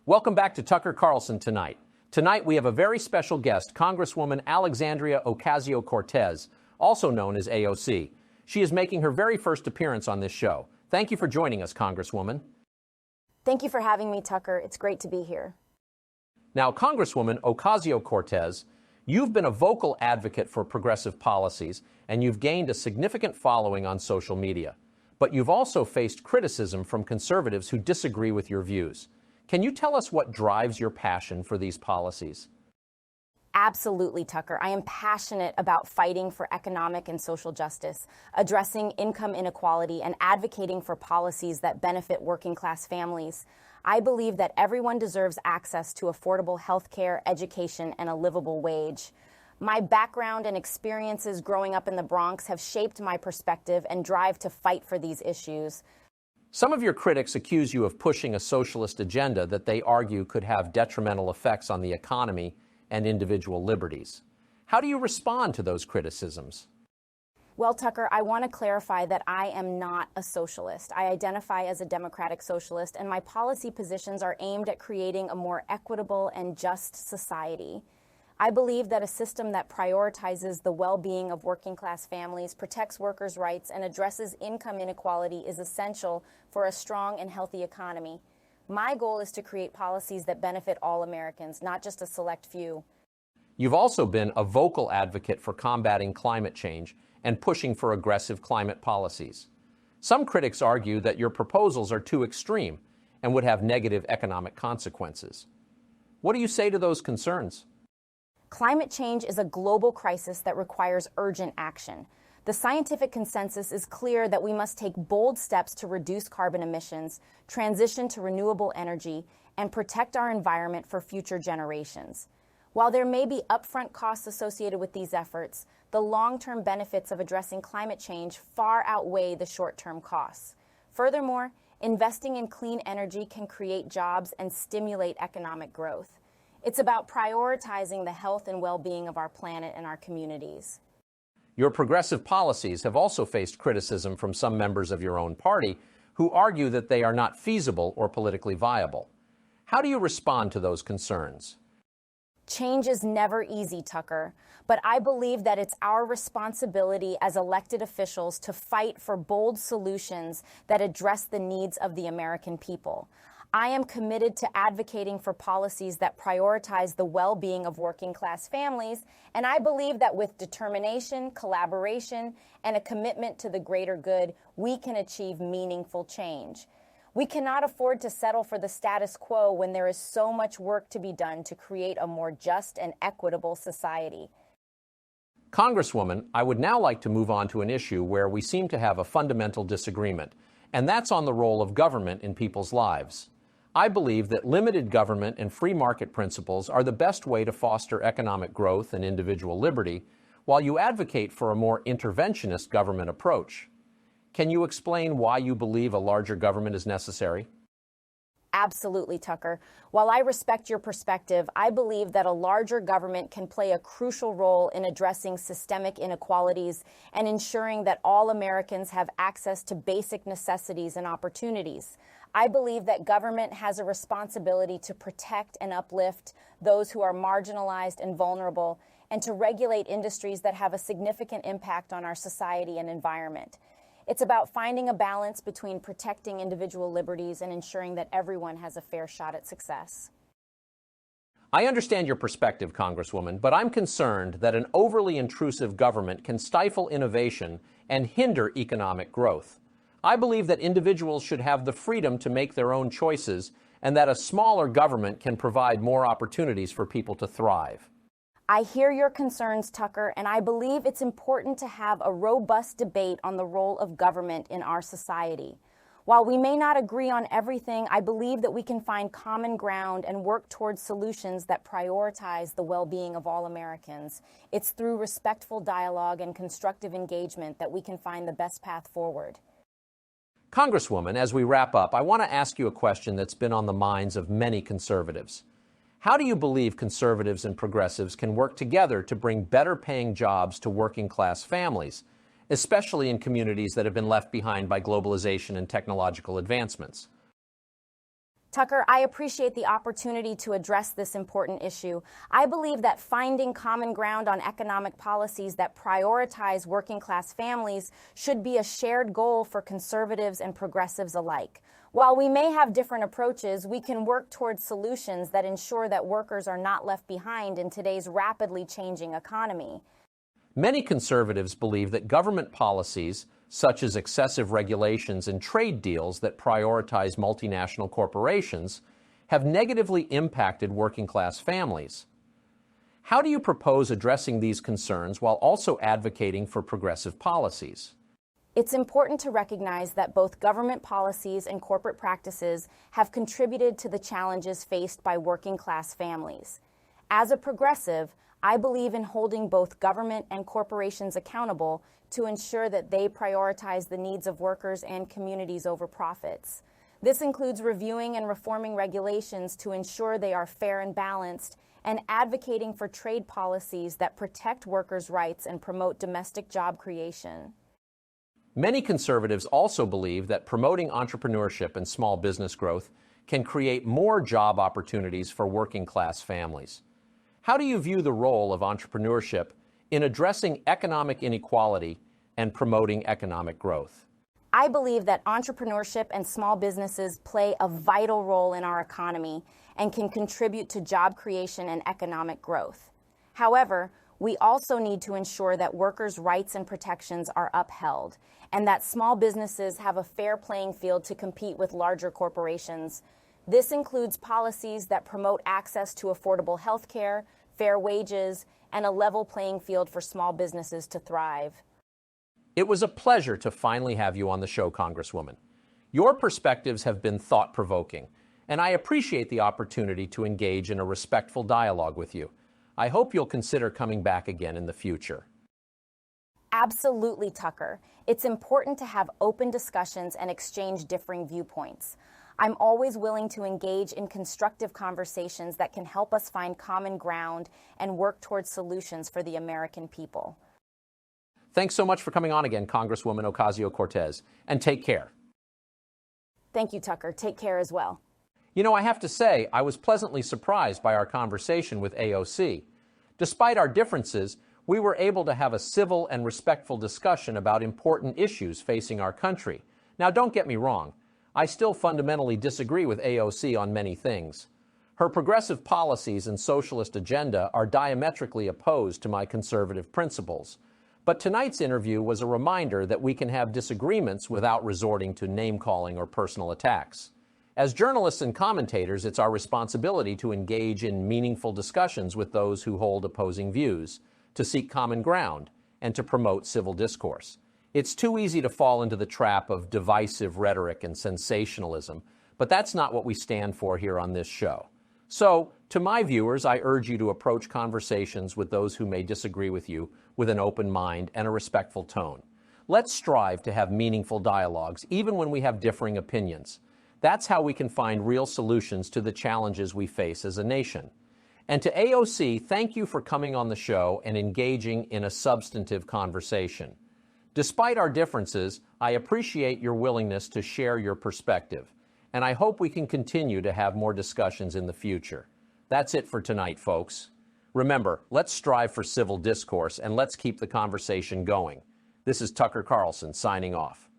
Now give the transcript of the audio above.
Welcome back to Tucker Carlson Tonight. Tonight we have a very special guest, Congresswoman Alexandria Ocasio-Cortez, also known as AOC. She is making her very first appearance on this show. Thank you for joining us, Congresswoman. Thank you for having me, Tucker. It's great to be here. Now, Congresswoman Ocasio-Cortez, you've been a vocal advocate for progressive policies, and you've gained a significant following on social media. But you've also faced criticism from conservatives who disagree with your views. Can you tell us what drives your passion for these policies? Absolutely, Tucker. I am passionate about fighting for economic and social justice, addressing income inequality, and advocating for policies that benefit working-class families. I believe that everyone deserves access to affordable health care, education, and a livable wage. My background and experiences growing up in the Bronx have shaped my perspective and drive to fight for these issues. Some of your critics accuse you of pushing a socialist agenda that they argue could have detrimental effects on the economy and individual liberties. How do you respond to those criticisms? Well, Tucker, I want to clarify that I am not a socialist. I identify as a democratic socialist, and my policy positions are aimed at creating a more equitable and just society. I believe that a system that prioritizes the well-being of working-class families, protects workers' rights, and addresses income inequality is essential for a strong and healthy economy. My goal is to create policies that benefit all Americans, not just a select few. You've also been a vocal advocate for combating climate change and pushing for aggressive climate policies. Some critics argue that your proposals are too extreme and would have negative economic consequences. What do you say to those concerns? Climate change is a global crisis that requires urgent action. The scientific consensus is clear that we must take bold steps to reduce carbon emissions, transition to renewable energy, and protect our environment for future generations. While there may be upfront costs associated with these efforts, the long-term benefits of addressing climate change far outweigh the short-term costs. Furthermore, investing in clean energy can create jobs and stimulate economic growth. It's about prioritizing the health and well-being of our planet and our communities. Your progressive policies have also faced criticism from some members of your own party who argue that they are not feasible or politically viable. How do you respond to those concerns? Change is never easy, Tucker, but I believe that it's our responsibility as elected officials to fight for bold solutions that address the needs of the American people. I am committed to advocating for policies that prioritize the well-being of working-class families, and I believe that with determination, collaboration, and a commitment to the greater good, we can achieve meaningful change. We cannot afford to settle for the status quo when there is so much work to be done to create a more just and equitable society. Congresswoman, I would now like to move on to an issue where we seem to have a fundamental disagreement, and that's on the role of government in people's lives. I believe that limited government and free market principles are the best way to foster economic growth and individual liberty, while you advocate for a more interventionist government approach. Can you explain why you believe a larger government is necessary? Absolutely, Tucker. While I respect your perspective, I believe that a larger government can play a crucial role in addressing systemic inequalities and ensuring that all Americans have access to basic necessities and opportunities. I believe that government has a responsibility to protect and uplift those who are marginalized and vulnerable, and to regulate industries that have a significant impact on our society and environment. It's about finding a balance between protecting individual liberties and ensuring that everyone has a fair shot at success. I understand your perspective, Congresswoman, but I'm concerned that an overly intrusive government can stifle innovation and hinder economic growth. I believe that individuals should have the freedom to make their own choices, and that a smaller government can provide more opportunities for people to thrive. I hear your concerns, Tucker, and I believe it's important to have a robust debate on the role of government in our society. While we may not agree on everything, I believe that we can find common ground and work towards solutions that prioritize the well-being of all Americans. It's through respectful dialogue and constructive engagement that we can find the best path forward. Congresswoman, as we wrap up, I want to ask you a question that's been on the minds of many conservatives. How do you believe conservatives and progressives can work together to bring better-paying jobs to working-class families, especially in communities that have been left behind by globalization and technological advancements? Tucker, I appreciate the opportunity to address this important issue. I believe that finding common ground on economic policies that prioritize working-class families should be a shared goal for conservatives and progressives alike. While we may have different approaches, we can work towards solutions that ensure that workers are not left behind in today's rapidly changing economy. Many conservatives believe that government policies, such as excessive regulations and trade deals that prioritize multinational corporations, have negatively impacted working-class families. How do you propose addressing these concerns while also advocating for progressive policies? It's important to recognize that both government policies and corporate practices have contributed to the challenges faced by working-class families. As a progressive, I believe in holding both government and corporations accountable to ensure that they prioritize the needs of workers and communities over profits. This includes reviewing and reforming regulations to ensure they are fair and balanced, and advocating for trade policies that protect workers' rights and promote domestic job creation. Many conservatives also believe that promoting entrepreneurship and small business growth can create more job opportunities for working-class families. How do you view the role of entrepreneurship in addressing economic inequality and promoting economic growth? I believe that entrepreneurship and small businesses play a vital role in our economy and can contribute to job creation and economic growth. However, we also need to ensure that workers' rights and protections are upheld, and that small businesses have a fair playing field to compete with larger corporations. This includes policies that promote access to affordable health care, fair wages, and a level playing field for small businesses to thrive. It was a pleasure to finally have you on the show, Congresswoman. Your perspectives have been thought-provoking, and I appreciate the opportunity to engage in a respectful dialogue with you. I hope you'll consider coming back again in the future. Absolutely, Tucker. It's important to have open discussions and exchange differing viewpoints. I'm always willing to engage in constructive conversations that can help us find common ground and work towards solutions for the American people. Thanks so much for coming on again, Congresswoman Ocasio-Cortez, and take care. Thank you, Tucker. Take care as well. You know, I have to say, I was pleasantly surprised by our conversation with AOC. Despite our differences, we were able to have a civil and respectful discussion about important issues facing our country. Now, don't get me wrong. I still fundamentally disagree with AOC on many things. Her progressive policies and socialist agenda are diametrically opposed to my conservative principles. But tonight's interview was a reminder that we can have disagreements without resorting to name-calling or personal attacks. As journalists and commentators, it's our responsibility to engage in meaningful discussions with those who hold opposing views, to seek common ground, and to promote civil discourse. It's too easy to fall into the trap of divisive rhetoric and sensationalism, but that's not what we stand for here on this show. So, to my viewers, I urge you to approach conversations with those who may disagree with you with an open mind and a respectful tone. Let's strive to have meaningful dialogues, even when we have differing opinions. That's how we can find real solutions to the challenges we face as a nation. And to AOC, thank you for coming on the show and engaging in a substantive conversation. Despite our differences, I appreciate your willingness to share your perspective, and I hope we can continue to have more discussions in the future. That's it for tonight, folks. Remember, let's strive for civil discourse, and let's keep the conversation going. This is Tucker Carlson signing off.